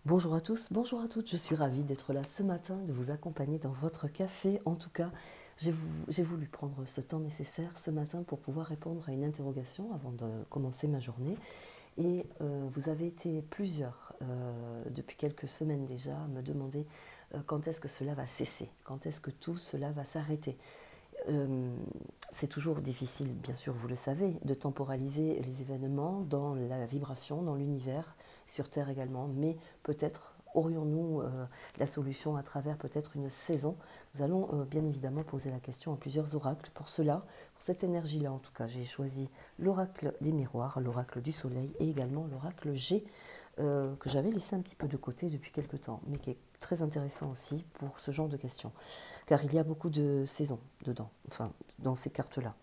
Bonjour à tous, bonjour à toutes, je suis ravie d'être là ce matin, de vous accompagner dans votre café. En tout cas, j'ai voulu prendre ce temps nécessaire ce matin pour pouvoir répondre à une interrogation avant de commencer ma journée. Et vous avez été plusieurs depuis quelques semaines déjà à me demander quand est-ce que cela va cesser, quand est-ce que tout cela va s'arrêter. Euh, c'est toujours difficile, bien sûr, vous le savez, de temporaliser les événements dans la vibration, dans l'univers, sur Terre également, mais peut-être aurions-nous la solution à travers peut-être une saison. Nous allons bien évidemment poser la question à plusieurs oracles. Pour cela, pour cette énergie-là en tout cas, j'ai choisi l'oracle des miroirs, l'oracle du soleil et également l'oracle G, que j'avais laissé un petit peu de côté depuis quelque temps, mais qui est très intéressant aussi pour ce genre de questions, car il y a beaucoup de saisons dedans, enfin dans ces cartes-là.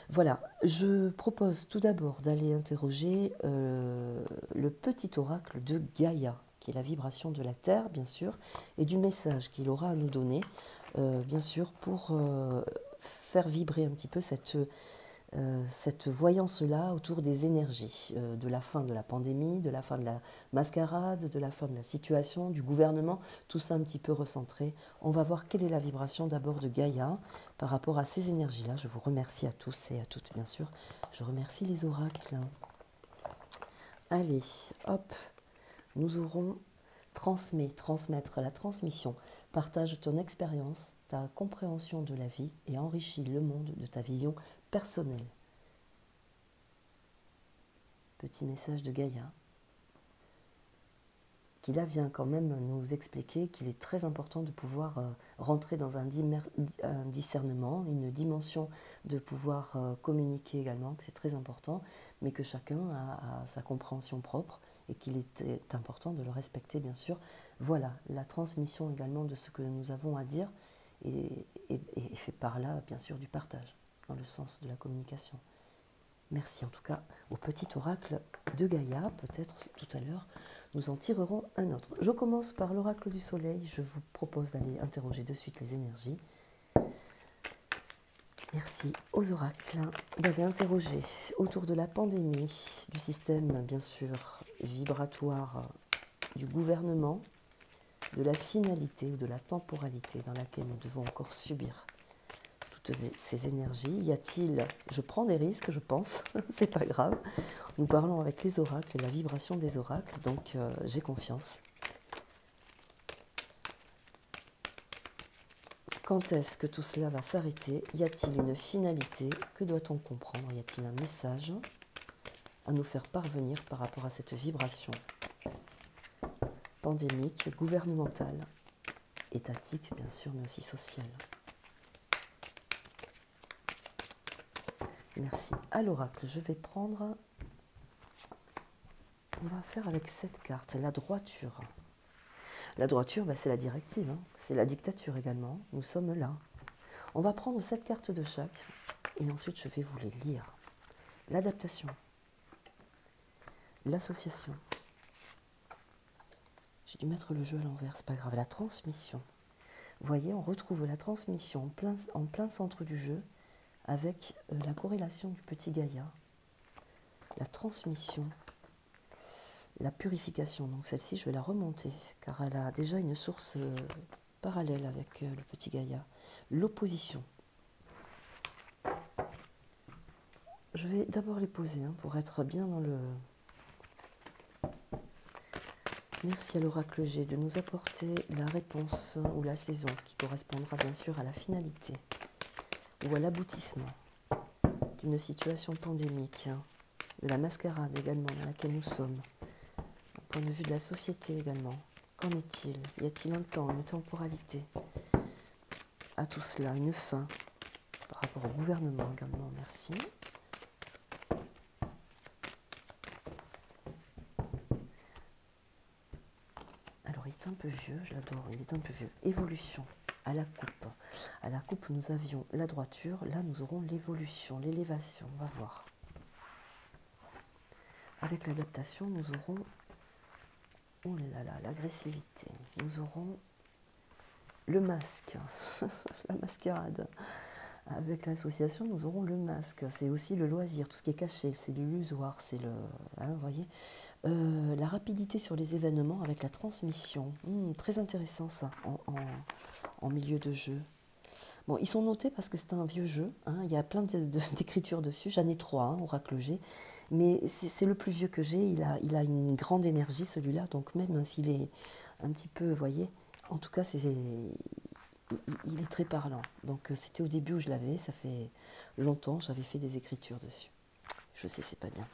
Voilà, je propose tout d'abord d'aller interroger le petit oracle de Gaïa, qui est la vibration de la Terre, bien sûr, et du message qu'il aura à nous donner, bien sûr, pour faire vibrer un petit peu cette voyance-là autour des énergies, de la fin de la pandémie, de la fin de la mascarade, de la fin de la situation, du gouvernement, tout ça un petit peu recentré. On va voir quelle est la vibration d'abord de Gaïa par rapport à ces énergies-là. Je vous remercie à tous et à toutes, bien sûr. Je remercie les oracles. Allez, hop, nous aurons transmettre la transmission. Partage ton expérience, ta compréhension de la vie et enrichis le monde de ta vision personnelle. Petit message de Gaïa, qui là vient quand même nous expliquer qu'il est très important de pouvoir rentrer dans un discernement, une dimension de pouvoir communiquer également, que c'est très important, mais que chacun a sa compréhension propre et qu'il est important de le respecter, bien sûr. Voilà, la transmission également de ce que nous avons à dire et fait par là, bien sûr, du partage, dans le sens de la communication. Merci en tout cas au petit oracle de Gaïa. Peut-être tout à l'heure, nous en tirerons un autre. Je commence par l'oracle du soleil. Je vous propose d'aller interroger de suite les énergies. Merci aux oracles d'aller interroger autour de la pandémie, du système bien sûr vibratoire du gouvernement, de la finalité ou de la temporalité dans laquelle nous devons encore subir toutes ces énergies. Y a-t-il, je prends des risques, je pense, c'est pas grave. Nous parlons avec les oracles et la vibration des oracles, donc j'ai confiance. Quand est-ce que tout cela va s'arrêter? Y a-t-il une finalité? Que doit-on comprendre? Y a-t-il un message à nous faire parvenir par rapport à cette vibration pandémique, gouvernementale, étatique bien sûr, mais aussi sociale? Merci. À l'oracle, je vais prendre... On va faire avec cette carte, la droiture. La droiture, c'est la directive, hein. C'est la dictature également. Nous sommes là. On va prendre 7 cartes de chaque et ensuite je vais vous les lire. L'adaptation, l'association. J'ai dû mettre le jeu à l'envers, c'est pas grave. La transmission. Vous voyez, on retrouve la transmission en plein centre du jeu avec la corrélation du petit Gaïa. La transmission, la purification. Donc celle-ci, je vais la remonter car elle a déjà une source parallèle avec le petit Gaïa. L'opposition. Je vais d'abord les poser pour être bien dans le... Merci à l'oracle G de nous apporter la réponse ou la saison qui correspondra bien sûr à la finalité ou à l'aboutissement d'une situation pandémique, de la mascarade également dans laquelle nous sommes, d'un point de vue de la société également. Qu'en est-il? Y a-t-il un temps, une temporalité à tout cela, une fin par rapport au gouvernement également? Merci. Alors, il est un peu vieux, je l'adore, il est un peu vieux. Évolution, à la coupe. À la coupe, nous avions la droiture, là, nous aurons l'évolution, l'élévation, on va voir. Avec l'adaptation, nous aurons, oh là là, l'agressivité. Nous aurons le masque, la mascarade. Avec l'association, nous aurons le masque. C'est aussi le loisir, tout ce qui est caché, c'est l'illusoire, c'est le... Hein, vous voyez. La rapidité sur les événements avec la transmission. Très intéressant ça, en milieu de jeu. Bon, ils sont notés parce que c'est un vieux jeu. Hein, il y a plein d'écritures dessus. J'en ai 3, hein, Oracle G. Mais c'est le plus vieux que j'ai. Il a une grande énergie, celui-là. Donc même s'il est un petit peu, vous voyez, en tout cas, il est très parlant. Donc c'était au début où je l'avais. Ça fait longtemps, j'avais fait des écritures dessus. Je sais, c'est pas bien.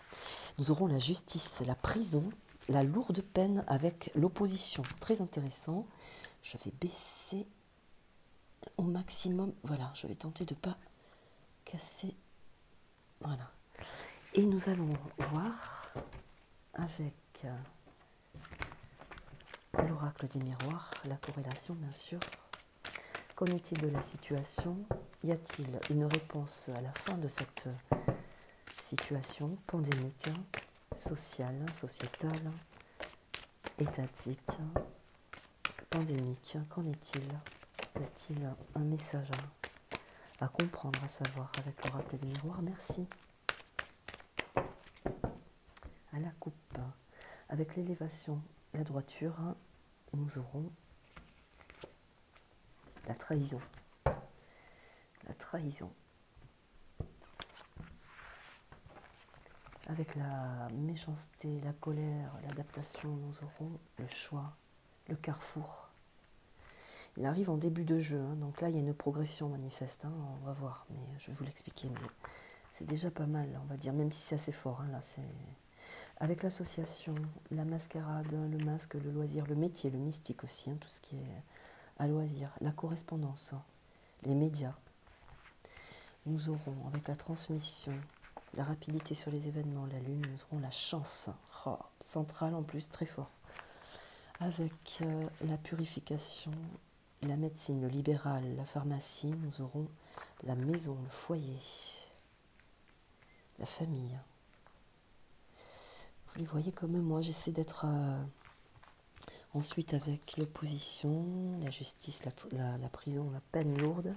Nous aurons la justice, la prison, la lourde peine avec l'opposition. Très intéressant. Je vais baisser au maximum. Voilà, je vais tenter de ne pas casser. Voilà. Et nous allons voir avec l'oracle des miroirs, la corrélation bien sûr. Qu'en est-il de la situation? Y a-t-il une réponse à la fin de cette situation pandémique, sociale, sociétale, étatique, pandémique? Qu'en est-il? Y a-t-il un message à comprendre, à savoir avec l'oracle des miroirs? Merci. À la coupe, avec l'élévation, la droiture, nous aurons la trahison. La trahison. Avec la méchanceté, la colère, l'adaptation, nous aurons le choix, le carrefour. Il arrive en début de jeu, hein, donc là il y a une progression manifeste, hein, on va voir, mais je vais vous l'expliquer. Mais c'est déjà pas mal, on va dire, même si c'est assez fort. Hein, là, c'est... Avec l'association, la mascarade, le masque, le loisir, le métier, le mystique aussi, hein, tout ce qui est à loisir, la correspondance, hein, les médias. Nous aurons, avec la transmission, la rapidité sur les événements, la lune, nous aurons la chance, centrale en plus, très fort. Avec la purification, la médecine, le libéral, la pharmacie, nous aurons la maison, le foyer, la famille. Vous les voyez comme moi, j'essaie d'être... Ensuite, avec l'opposition, la justice, la prison, la peine lourde,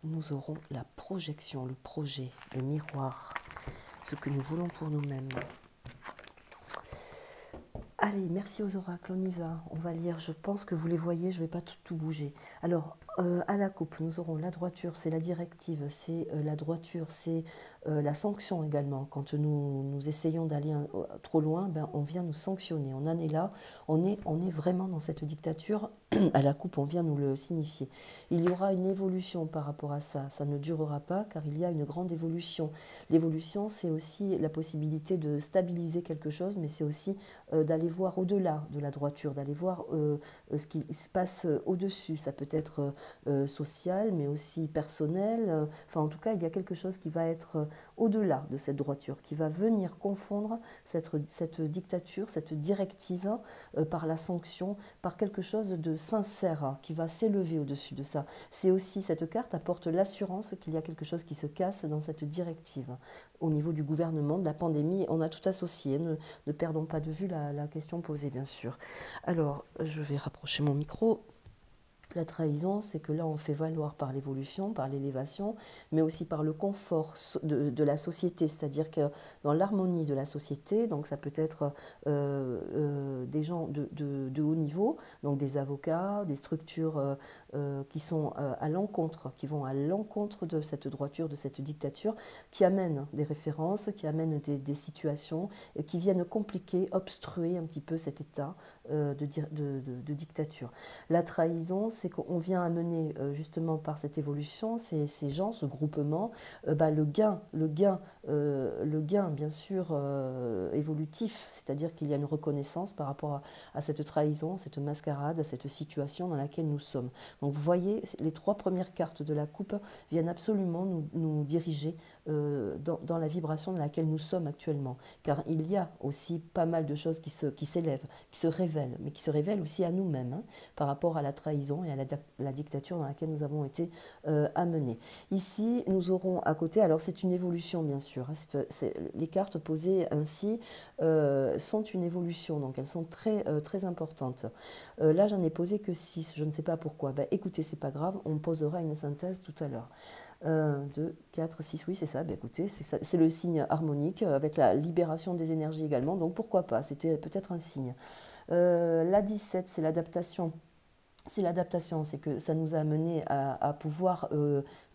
nous aurons la projection, le projet, le miroir, ce que nous voulons pour nous-mêmes. Allez, merci aux oracles, on y va, on va lire. Je pense que vous les voyez, je ne vais pas tout bouger. Alors, à la coupe, nous aurons la droiture, c'est la directive, c'est la droiture, c'est la sanction également. Quand nous essayons d'aller trop loin, ben, on vient nous sanctionner. On en est là, on est vraiment dans cette dictature. À la coupe, on vient nous le signifier. Il y aura une évolution par rapport à ça. Ça ne durera pas car il y a une grande évolution. L'évolution, c'est aussi la possibilité de stabiliser quelque chose, mais c'est aussi d'aller voir au-delà de la droiture, d'aller voir ce qui se passe au-dessus. Ça peut être social, mais aussi personnel. Enfin, en tout cas, il y a quelque chose qui va être au-delà de cette droiture, qui va venir confondre cette dictature, cette directive par la sanction, par quelque chose de sincère qui va s'élever au-dessus de ça. C'est aussi, cette carte apporte l'assurance qu'il y a quelque chose qui se casse dans cette directive. Au niveau du gouvernement, de la pandémie, on a tout associé. Ne perdons pas de vue la question posée, bien sûr. Alors, je vais rapprocher mon micro. La trahison, c'est que là, on fait valoir par l'évolution, par l'élévation, mais aussi par le confort de la société, c'est-à-dire que dans l'harmonie de la société, donc ça peut être des gens de haut niveau, donc des avocats, des structures qui sont à l'encontre, qui vont à l'encontre de cette droiture, de cette dictature, qui amènent des références, qui amènent des situations, et qui viennent compliquer, obstruer un petit peu cet état de dictature. La trahison, c'est qu'on vient amener justement par cette évolution, ces gens, ce groupement, le gain bien sûr évolutif, c'est-à-dire qu'il y a une reconnaissance par rapport à cette trahison, cette mascarade, à cette situation dans laquelle nous sommes. Donc vous voyez, les 3 premières cartes de la coupe viennent absolument nous diriger dans la vibration dans laquelle nous sommes actuellement. Car il y a aussi pas mal de choses qui s'élèvent, qui se révèlent, mais qui se révèlent aussi à nous-mêmes, hein, par rapport à la trahison et à la dictature dans laquelle nous avons été amenés. Ici, nous aurons à côté, alors c'est une évolution bien sûr, sûr. Hein, les cartes posées ainsi sont une évolution, donc elles sont très importantes. Là, j'en ai posé que 6, je ne sais pas pourquoi. Ben, écoutez, c'est pas grave, on posera une synthèse tout à l'heure. 1, 2, 4, 6, oui, c'est ça. Ben, écoutez, c'est le signe harmonique avec la libération des énergies également, donc pourquoi pas, c'était peut-être un signe. La 17, c'est l'adaptation. C'est l'adaptation, c'est que ça nous a amené à pouvoir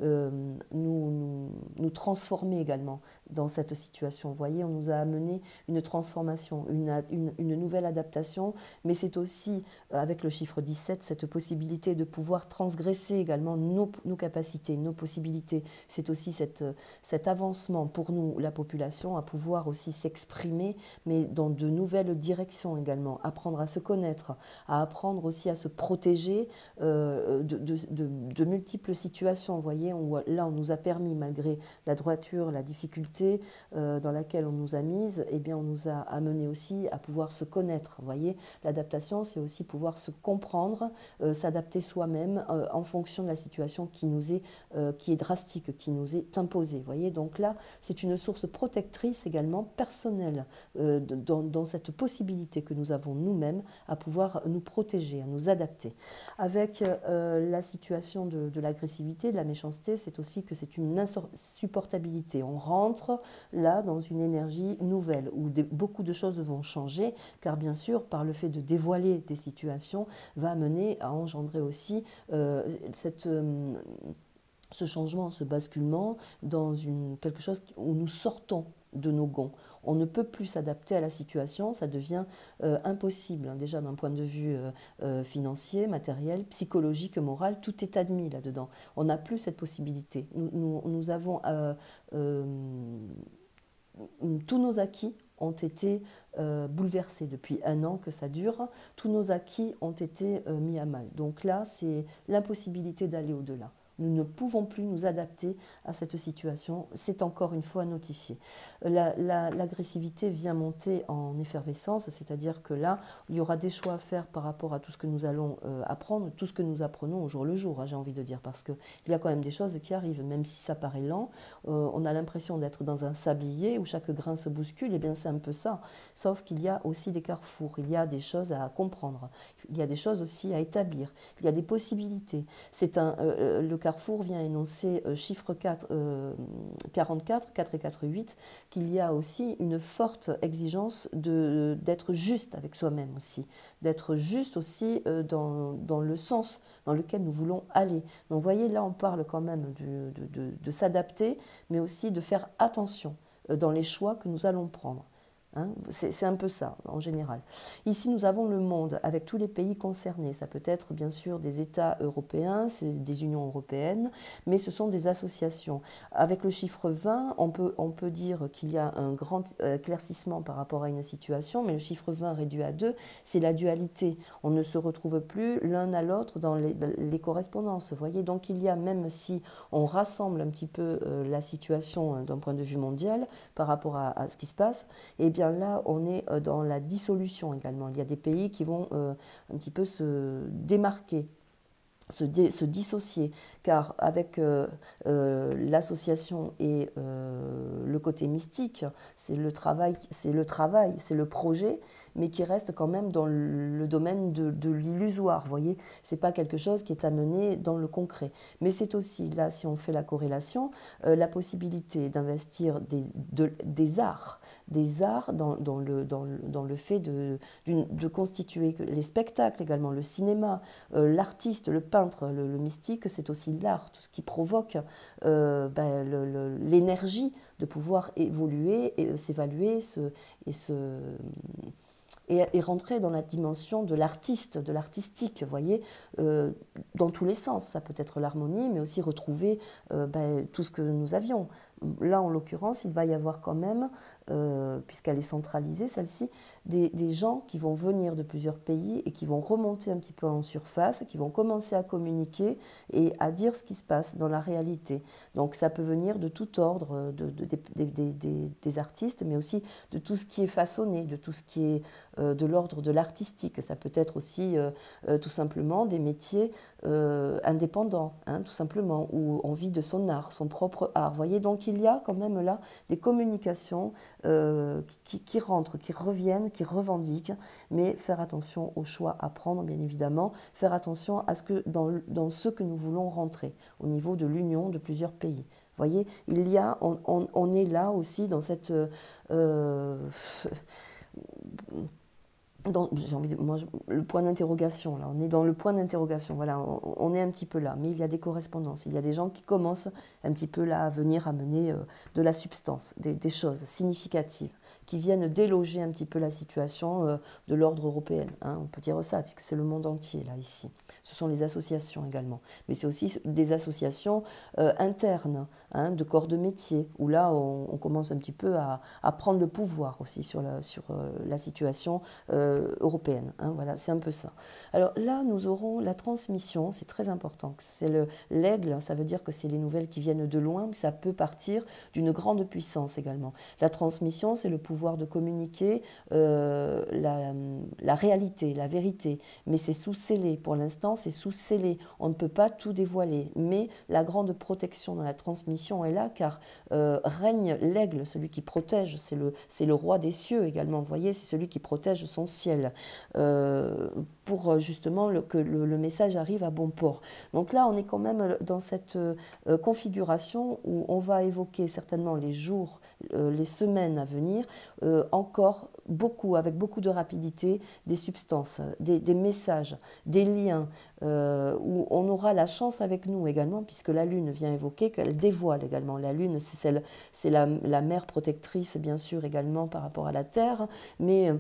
nous transformer également dans cette situation. Vous voyez, on nous a amené une transformation, une nouvelle adaptation, mais c'est aussi, avec le chiffre 17, cette possibilité de pouvoir transgresser également nos capacités, nos possibilités. C'est aussi cet avancement pour nous, la population, à pouvoir aussi s'exprimer, mais dans de nouvelles directions également, apprendre à se connaître, à apprendre aussi à se protéger de multiples situations. Vous voyez, là, on nous a permis, malgré la droiture, la difficulté dans laquelle on nous a mise, eh bien, on nous a amené aussi à pouvoir se connaître. Vous voyez, l'adaptation, c'est aussi pouvoir se comprendre, s'adapter soi-même en fonction de la situation qui est drastique, qui nous est imposée. Vous voyez, donc là, c'est une source protectrice également personnelle dans cette possibilité que nous avons nous-mêmes à pouvoir nous protéger, à nous adapter. Avec la situation de l'agressivité, de la méchanceté, c'est aussi que c'est une insupportabilité. On rentre là dans une énergie nouvelle où beaucoup de choses vont changer, car bien sûr, par le fait de dévoiler des situations, va amener à engendrer aussi ce changement, ce basculement dans quelque chose où nous sortons de nos gonds. On ne peut plus s'adapter à la situation, ça devient impossible, hein, déjà d'un point de vue financier, matériel, psychologique, moral, tout est admis là-dedans. On n'a plus cette possibilité. Nous avons tous nos acquis ont été bouleversés depuis 1 an que ça dure, tous nos acquis ont été mis à mal. Donc là, c'est l'impossibilité d'aller au-delà. Nous ne pouvons plus nous adapter à cette situation, c'est encore une fois notifié. L'agressivité vient monter en effervescence, c'est-à-dire que là, il y aura des choix à faire par rapport à tout ce que nous allons apprendre, tout ce que nous apprenons au jour le jour, hein, j'ai envie de dire, parce qu'il y a quand même des choses qui arrivent, même si ça paraît lent, on a l'impression d'être dans un sablier où chaque grain se bouscule, et bien c'est un peu ça, sauf qu'il y a aussi des carrefours, il y a des choses à comprendre, il y a des choses aussi à établir, il y a des possibilités. Le carrefour vient énoncer chiffre 44, 4 et 4, 8, qu'il y a aussi une forte exigence d'être juste avec soi-même aussi, d'être juste aussi dans le sens dans lequel nous voulons aller. Donc vous voyez, là on parle quand même de s'adapter, mais aussi de faire attention dans les choix que nous allons prendre. Hein, c'est un peu ça, en général. Ici, nous avons le monde avec tous les pays concernés. Ça peut être, bien sûr, des États européens, des unions européennes, mais ce sont des associations. Avec le chiffre 20, on peut dire qu'il y a un grand éclaircissement par rapport à une situation, mais le chiffre 20 réduit à 2, c'est la dualité. On ne se retrouve plus l'un à l'autre dans les correspondances. Vous voyez, donc il y a, même si on rassemble un petit peu la situation d'un point de vue mondial par rapport à ce qui se passe, eh bien là, on est dans la dissolution également. Il y a des pays qui vont un petit peu se démarquer, se dissocier, car avec l'association et le côté mystique, c'est le travail, c'est le projet, mais qui reste quand même dans le domaine de l'illusoire, vous voyez, c'est pas quelque chose qui est amené dans le concret. Mais c'est aussi, là, si on fait la corrélation, la possibilité d'investir des arts dans le fait de constituer les spectacles également, le cinéma, l'artiste, le peintre, le mystique, c'est aussi l'art, tout ce qui provoque l'énergie de pouvoir évoluer, et s'évaluer et rentrer dans la dimension de l'artiste, de l'artistique, vous voyez, dans tous les sens. Ça peut être l'harmonie, mais aussi retrouver tout ce que nous avions. Là, en l'occurrence, il va y avoir quand même puisqu'elle est centralisée, celle-ci, des gens qui vont venir de plusieurs pays et qui vont remonter un petit peu en surface, qui vont commencer à communiquer et à dire ce qui se passe dans la réalité. Donc ça peut venir de tout ordre, des artistes, mais aussi de tout ce qui est façonné, de tout ce qui est de l'ordre de l'artistique. Ça peut être aussi tout simplement des métiers indépendants, hein, tout simplement, où on vit de son art, son propre art. Vous voyez, donc il y a quand même là des communications qui rentrent, qui reviennent, qui revendiquent, mais faire attention aux choix à prendre, bien évidemment, faire attention à ce que dans ce que nous voulons rentrer, au niveau de l'union de plusieurs pays. Vous voyez, on est là aussi dans cette... le point d'interrogation, là, on est dans le point d'interrogation, voilà, on est un petit peu là, mais il y a des correspondances, il y a des gens qui commencent un petit peu là à venir amener de la substance, des choses significatives, qui viennent déloger un petit peu la situation de l'ordre européen, hein, on peut dire ça, puisque c'est le monde entier, là, ici. Ce sont les associations également, mais c'est aussi des associations internes, hein, de corps de métier, où là, on commence un petit peu à prendre le pouvoir aussi sur la situation européenne, hein, voilà, c'est un peu ça. Alors là, nous aurons la transmission, c'est très important, c'est l'aigle, ça veut dire que c'est les nouvelles qui viennent de loin, mais ça peut partir d'une grande puissance également. La transmission, c'est le pouvoir de communiquer la réalité, la vérité, mais c'est sous scellé, pour l'instant c'est sous scellé, on ne peut pas tout dévoiler, mais la grande protection dans la transmission est là, car règne l'aigle, celui qui protège, c'est le roi des cieux également, vous voyez, c'est celui qui protège son ciel, pour justement que le message arrive à bon port. Donc là, on est quand même dans cette configuration où on va évoquer certainement les jours, les semaines à venir, encore avec beaucoup de rapidité, des substances, des messages, des liens, où on aura la chance avec nous également, puisque la Lune vient évoquer qu'elle dévoile également. La Lune, c'est la mère protectrice, bien sûr, également par rapport à la Terre, mais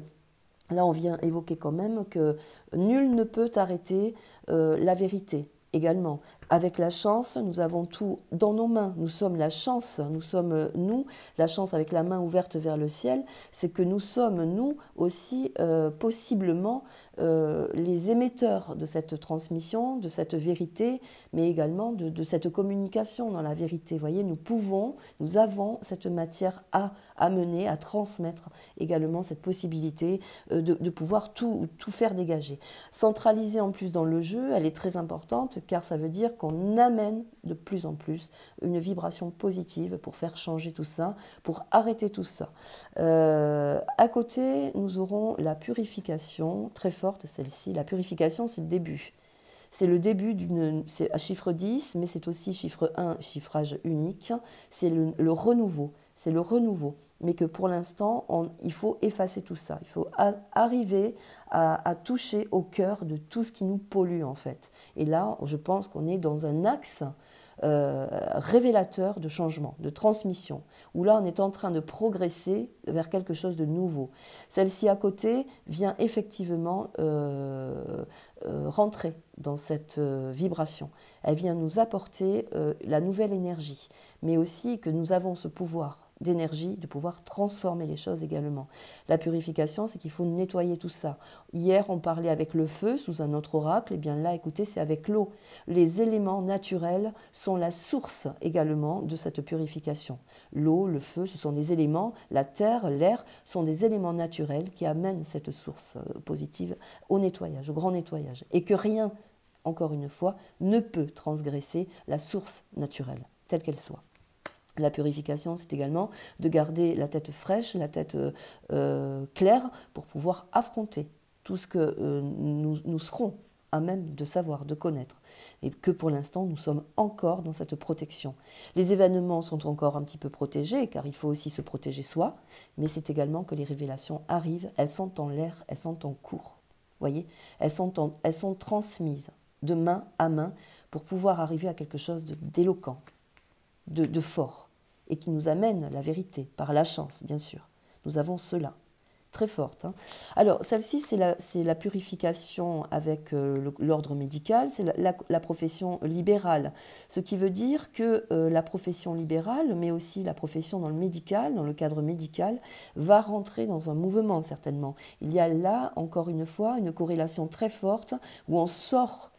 là, on vient évoquer quand même que nul ne peut arrêter la vérité. Également, avec la chance, nous avons tout dans nos mains. Nous sommes la chance, nous sommes nous, la chance avec la main ouverte vers le ciel, c'est que nous sommes nous aussi possiblement les émetteurs de cette transmission, de cette vérité, mais également de cette communication dans la vérité. Vous voyez, nous avons cette matière à amener, à transmettre également cette possibilité de pouvoir tout faire dégager. Centraliser en plus dans le jeu, elle est très importante, car ça veut dire qu'on amène de plus en plus une vibration positive pour faire changer tout ça, pour arrêter tout ça. À côté, nous aurons la purification, très forte celle-ci. La purification, c'est le début. C'est le début c'est à chiffre 10, mais c'est aussi chiffre 1, chiffrage unique. C'est le renouveau. C'est le renouveau. Mais que pour l'instant, il faut effacer tout ça. Il faut arriver à toucher au cœur de tout ce qui nous pollue, en fait. Et là, je pense qu'on est dans un axe révélateur de changement, de transmission, où là on est en train de progresser vers quelque chose de nouveau. Celle-ci à côté vient effectivement rentrer dans cette vibration. Elle vient nous apporter la nouvelle énergie, mais aussi que nous avons ce pouvoir d'énergie, de pouvoir transformer les choses également. La purification, c'est qu'il faut nettoyer tout ça. Hier, on parlait avec le feu sous un autre oracle, et bien là, écoutez, c'est avec l'eau. Les éléments naturels sont la source également de cette purification. L'eau, le feu, ce sont les éléments, la terre, l'air, sont des éléments naturels qui amènent cette source positive au nettoyage, au grand nettoyage. Et que rien, encore une fois, ne peut transgresser la source naturelle, telle qu'elle soit. La purification, c'est également de garder la tête fraîche, la tête claire, pour pouvoir affronter tout ce que nous serons à même de savoir, de connaître. Et que pour l'instant, nous sommes encore dans cette protection. Les événements sont encore un petit peu protégés, car il faut aussi se protéger soi, mais c'est également que les révélations arrivent, elles sont en l'air, elles sont en cours. Voyez, elles sont transmises de main à main pour pouvoir arriver à quelque chose d'éloquent, de fort, et qui nous amène la vérité, par la chance, bien sûr. Nous avons cela, très forte. Hein. Alors, celle-ci, c'est la purification avec l'ordre médical, c'est la profession libérale. Ce qui veut dire que la profession libérale, mais aussi la profession dans le médical, dans le cadre médical, va rentrer dans un mouvement, certainement. Il y a là, encore une fois, une corrélation très forte où on sort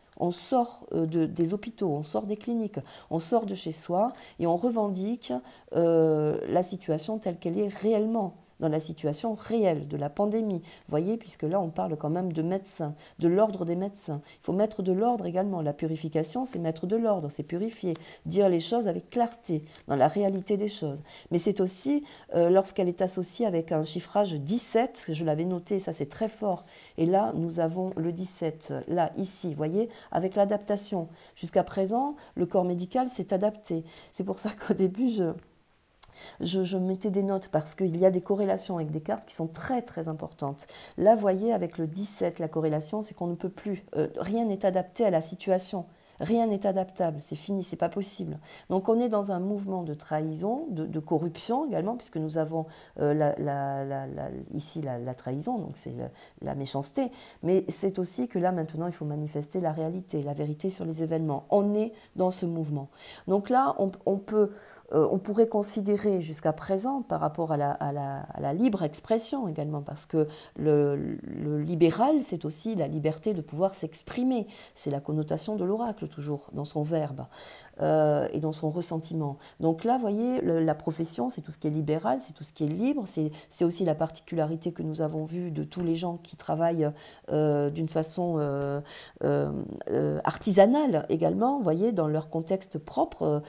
des hôpitaux, on sort des cliniques, on sort de chez soi et on revendique la situation telle qu'elle est réellement, dans la situation réelle de la pandémie. Vous voyez, puisque là on parle quand même de médecins, de l'ordre des médecins. Il faut mettre de l'ordre également. La purification, c'est mettre de l'ordre, c'est purifier, dire les choses avec clarté, dans la réalité des choses. Mais c'est aussi, lorsqu'elle est associée avec un chiffrage 17, je l'avais noté, ça c'est très fort. Et là, nous avons le 17, là, ici, vous voyez, avec l'adaptation. Jusqu'à présent, le corps médical s'est adapté. C'est pour ça qu'au début, je mettais des notes parce qu'il y a des corrélations avec des cartes qui sont très très importantes. Là, vous voyez, avec le 17, la corrélation, c'est qu'on ne peut plus. Rien n'est adapté à la situation. Rien n'est adaptable, c'est fini, c'est pas possible. Donc on est dans un mouvement de trahison, de corruption également, puisque nous avons ici la trahison, donc c'est la méchanceté, mais c'est aussi que là maintenant il faut manifester la réalité, la vérité sur les événements. On est dans ce mouvement. Donc là on pourrait considérer jusqu'à présent par rapport à la libre expression également, parce que le libéral, c'est aussi la liberté de pouvoir s'exprimer. C'est la connotation de l'oracle, toujours, dans son verbe et dans son ressentiment. Donc là, vous voyez, la profession, c'est tout ce qui est libéral, c'est tout ce qui est libre, c'est aussi la particularité que nous avons vue de tous les gens qui travaillent d'une façon artisanale également, vous voyez, dans leur contexte propre,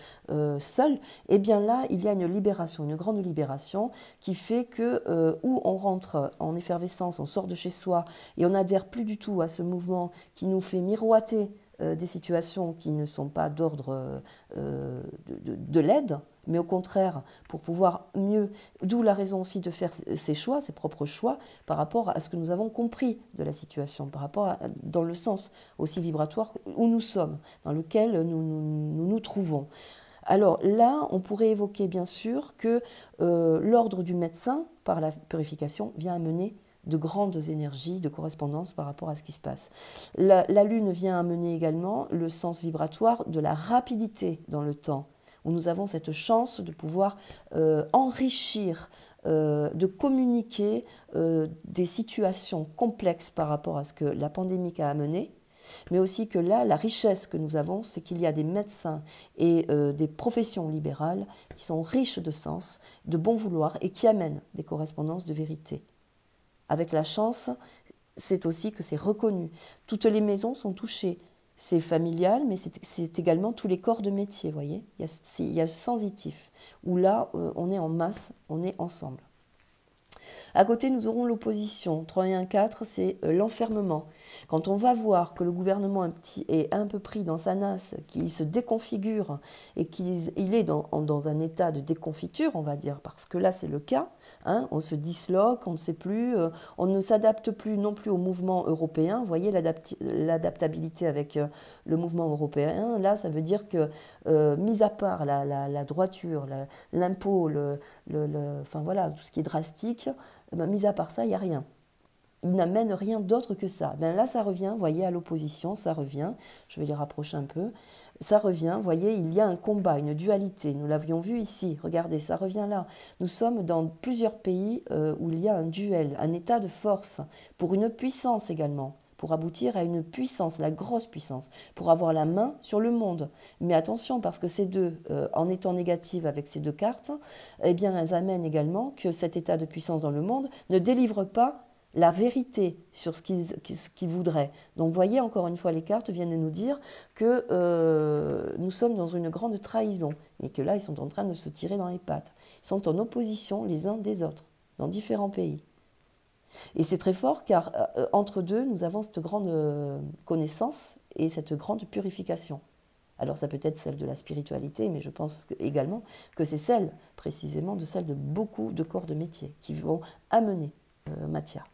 seul. Eh bien là, il y a une libération, une grande libération qui fait que où on rentre en effervescence, on sort de chez soi et on n'adhère plus du tout à ce mouvement qui nous fait miroiter des situations qui ne sont pas d'ordre de l'aide, mais au contraire, pour pouvoir mieux, d'où la raison aussi de faire ses choix, ses propres choix, par rapport à ce que nous avons compris de la situation, par rapport dans le sens aussi vibratoire où nous sommes, dans lequel nous trouvons. Alors là, on pourrait évoquer bien sûr que l'ordre du médecin, par la purification, vient amener de grandes énergies de correspondance par rapport à ce qui se passe. La Lune vient amener également le sens vibratoire de la rapidité dans le temps, où nous avons cette chance de pouvoir enrichir, de communiquer des situations complexes par rapport à ce que la pandémie a amené, mais aussi que là, la richesse que nous avons, c'est qu'il y a des médecins et des professions libérales qui sont riches de sens, de bon vouloir et qui amènent des correspondances de vérité. Avec la chance, c'est aussi que c'est reconnu. Toutes les maisons sont touchées. C'est familial, mais c'est également tous les corps de métier, vous voyez. Il y a sensitif, où là, on est en masse, on est ensemble. À côté, nous aurons l'opposition. 3 et 1, 4, c'est l'enfermement. Quand on va voir que le gouvernement est un peu pris dans sa nasse, qu'il se déconfigure et qu'il est dans un état de déconfiture, on va dire, parce que là c'est le cas, hein, on se disloque, on ne sait plus, on ne s'adapte plus non plus au mouvement européen. Vous voyez l'adaptabilité avec le mouvement européen. Là, ça veut dire que, mis à part la droiture, l'impôt, enfin voilà, tout ce qui est drastique, mis à part ça, il n'y a rien. Il n'amène rien d'autre que ça. Ben là, ça revient, vous voyez, à l'opposition, ça revient. Je vais les rapprocher un peu. Ça revient, vous voyez, il y a un combat, une dualité. Nous l'avions vu ici. Regardez, ça revient là. Nous sommes dans plusieurs pays où il y a un duel, un état de force, pour une puissance également, pour aboutir à une puissance, la grosse puissance, pour avoir la main sur le monde. Mais attention, parce que ces deux, en étant négatives avec ces deux cartes, eh bien, elles amènent également que cet état de puissance dans le monde ne délivre pas la vérité sur ce qu'ils voudraient. Donc, vous voyez, encore une fois, les cartes viennent de nous dire que nous sommes dans une grande trahison et que là, ils sont en train de se tirer dans les pattes. Ils sont en opposition les uns des autres, dans différents pays. Et c'est très fort car entre deux, nous avons cette grande connaissance et cette grande purification. Alors ça peut être celle de la spiritualité, mais je pense également que c'est celle, précisément, celle de beaucoup de corps de métier qui vont amener matière.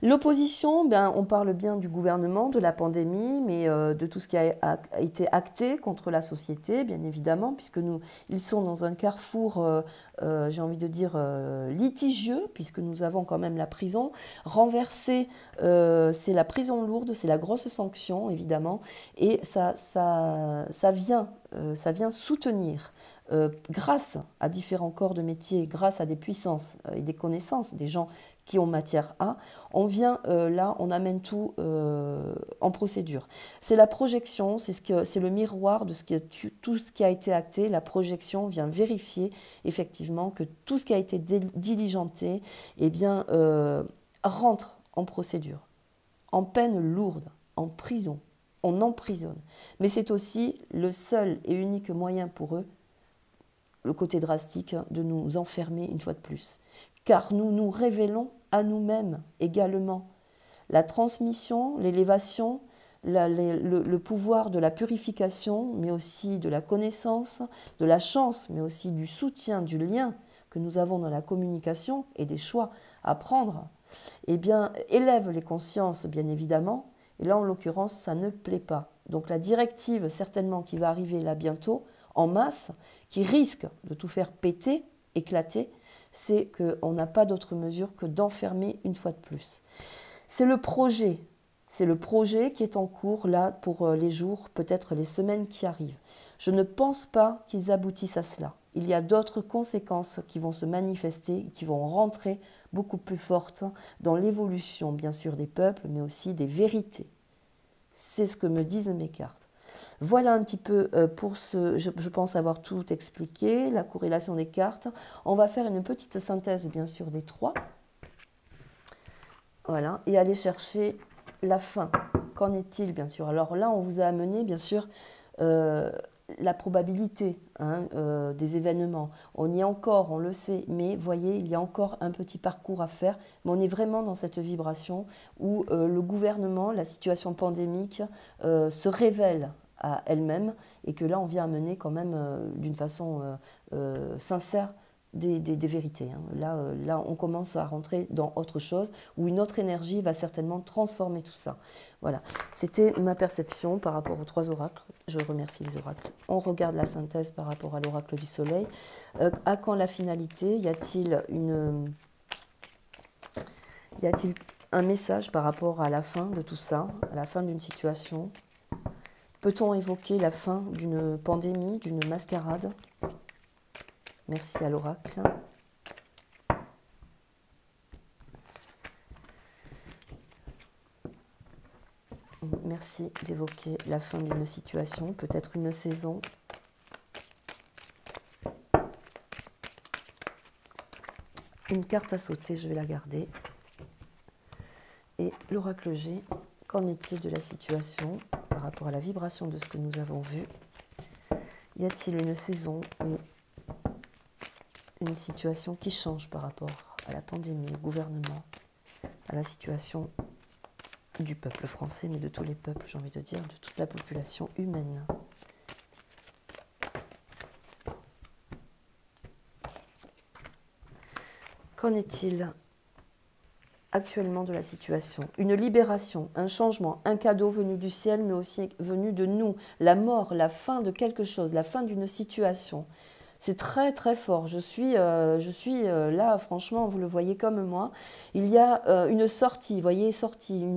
L'opposition, ben, on parle bien du gouvernement, de la pandémie, mais de tout ce qui a été acté contre la société, bien évidemment, puisque ils sont dans un carrefour, j'ai envie de dire, litigieux, puisque nous avons quand même la prison. Renversée, c'est la prison lourde, c'est la grosse sanction, évidemment, et ça vient soutenir. Grâce à différents corps de métier, grâce à des puissances et des connaissances, des gens qui ont matière à, on vient là, on amène tout en procédure. C'est la projection, c'est le miroir de tout ce qui a été acté. La projection vient vérifier effectivement que tout ce qui a été diligenté, eh bien, rentre en procédure, en peine lourde, en prison. On emprisonne. Mais c'est aussi le seul et unique moyen pour eux, le côté drastique, de nous enfermer une fois de plus. Car nous nous révélons à nous-mêmes également. La transmission, l'élévation, le pouvoir de la purification, mais aussi de la connaissance, de la chance, mais aussi du soutien, du lien que nous avons dans la communication et des choix à prendre, eh bien, élève les consciences, bien évidemment. Et là, en l'occurrence, ça ne plaît pas. Donc la directive, certainement, qui va arriver là bientôt, en masse, qui risque de tout faire péter, éclater, c'est qu'on n'a pas d'autre mesure que d'enfermer une fois de plus. C'est le projet qui est en cours là pour les jours, peut-être les semaines qui arrivent. Je ne pense pas qu'ils aboutissent à cela. Il y a d'autres conséquences qui vont se manifester, qui vont rentrer beaucoup plus fortes dans l'évolution, bien sûr, des peuples, mais aussi des vérités. C'est ce que me disent mes cartes. Voilà un petit peu pour je pense avoir tout expliqué, la corrélation des cartes. On va faire une petite synthèse, bien sûr, des trois. Voilà, et aller chercher la fin. Qu'en est-il, bien sûr? Alors là, on vous a amené, bien sûr, la probabilité des événements. On y est encore, on le sait, mais voyez, il y a encore un petit parcours à faire. Mais on est vraiment dans cette vibration où le gouvernement, la situation pandémique se révèle à elle-même et que là, on vient amener quand même d'une façon sincère des vérités. Là, on commence à rentrer dans autre chose où une autre énergie va certainement transformer tout ça. Voilà, c'était ma perception par rapport aux trois oracles. Je remercie les oracles. On regarde la synthèse par rapport à l'oracle du soleil. À quand la finalité? Y a-t-il un message par rapport à la fin de tout ça, à la fin d'une situation? Peut-on évoquer la fin d'une pandémie, d'une mascarade? Merci à l'oracle. Merci d'évoquer la fin d'une situation, peut-être une saison. Une carte à sauter, je vais la garder. Et l'oracle G, qu'en est-il de la situation par rapport à la vibration de ce que nous avons vu? Y a-t-il une saison ou une situation qui change par rapport à la pandémie, au gouvernement, à la situation du peuple français, mais de tous les peuples, j'ai envie de dire, de toute la population humaine? Qu'en est-il actuellement de la situation? Une libération, un changement, un cadeau venu du ciel, mais aussi venu de nous. La mort, la fin de quelque chose, la fin d'une situation. C'est très très fort. Je suis là, franchement, vous le voyez comme moi. Il y a une sortie, vous voyez,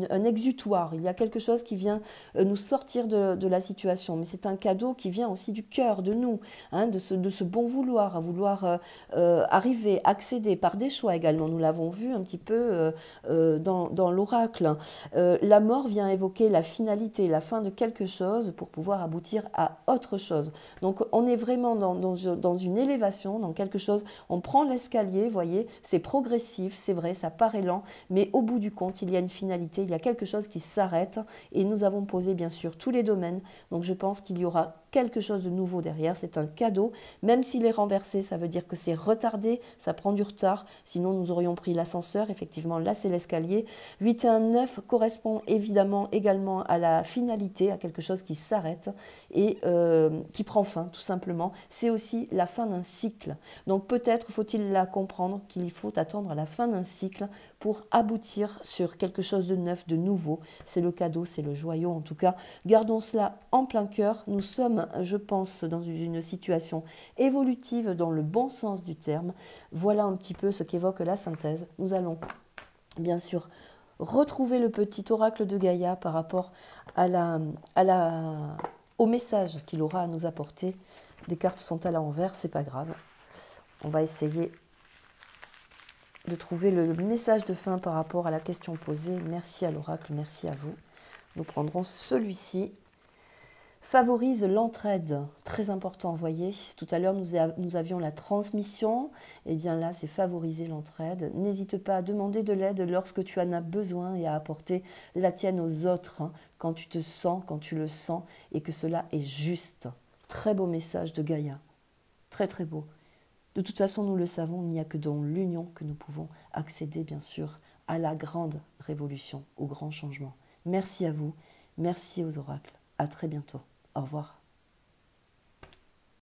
un exutoire. Il y a quelque chose qui vient nous sortir de la situation. Mais c'est un cadeau qui vient aussi du cœur, de nous, de ce bon vouloir, à vouloir arriver, accéder par des choix également. Nous l'avons vu un petit peu dans l'oracle. La mort vient évoquer la finalité, la fin de quelque chose pour pouvoir aboutir à autre chose. Donc on est vraiment dans une élévation, dans quelque chose, on prend l'escalier, vous voyez, c'est progressif, c'est vrai, ça paraît lent, mais au bout du compte, il y a une finalité, il y a quelque chose qui s'arrête et nous avons posé bien sûr tous les domaines, donc je pense qu'il y aura quelque chose de nouveau derrière, c'est un cadeau, même s'il est renversé, ça veut dire que c'est retardé, ça prend du retard, sinon nous aurions pris l'ascenseur, effectivement là c'est l'escalier. 8 et 1, 9 correspond évidemment également à la finalité, à quelque chose qui s'arrête et qui prend fin tout simplement. C'est aussi la fin d'un cycle. Donc peut-être faut-il la comprendre qu'il faut attendre la fin d'un cycle pour aboutir sur quelque chose de neuf, de nouveau. C'est le cadeau, c'est le joyau en tout cas. Gardons cela en plein cœur. Nous sommes, je pense, dans une situation évolutive dans le bon sens du terme. Voilà un petit peu ce qu'évoque la synthèse. Nous allons bien sûr retrouver le petit oracle de Gaïa par rapport au message qu'il aura à nous apporter. Les cartes sont à l'envers, c'est pas grave. On va essayer de trouver le message de fin par rapport à la question posée. Merci à l'oracle, merci à vous. Nous prendrons celui-ci. Favorise l'entraide, très important, vous voyez. Tout à l'heure, nous avions la transmission. Et bien là, c'est favoriser l'entraide. N'hésite pas à demander de l'aide lorsque tu en as besoin et à apporter la tienne aux autres, hein, quand tu te sens, quand tu le sens, et que cela est juste. Très beau message de Gaïa. Très, très beau. De toute façon, nous le savons, il n'y a que dans l'union que nous pouvons accéder, bien sûr, à la grande révolution, au grand changement. Merci à vous, merci aux oracles. À très bientôt. Au revoir.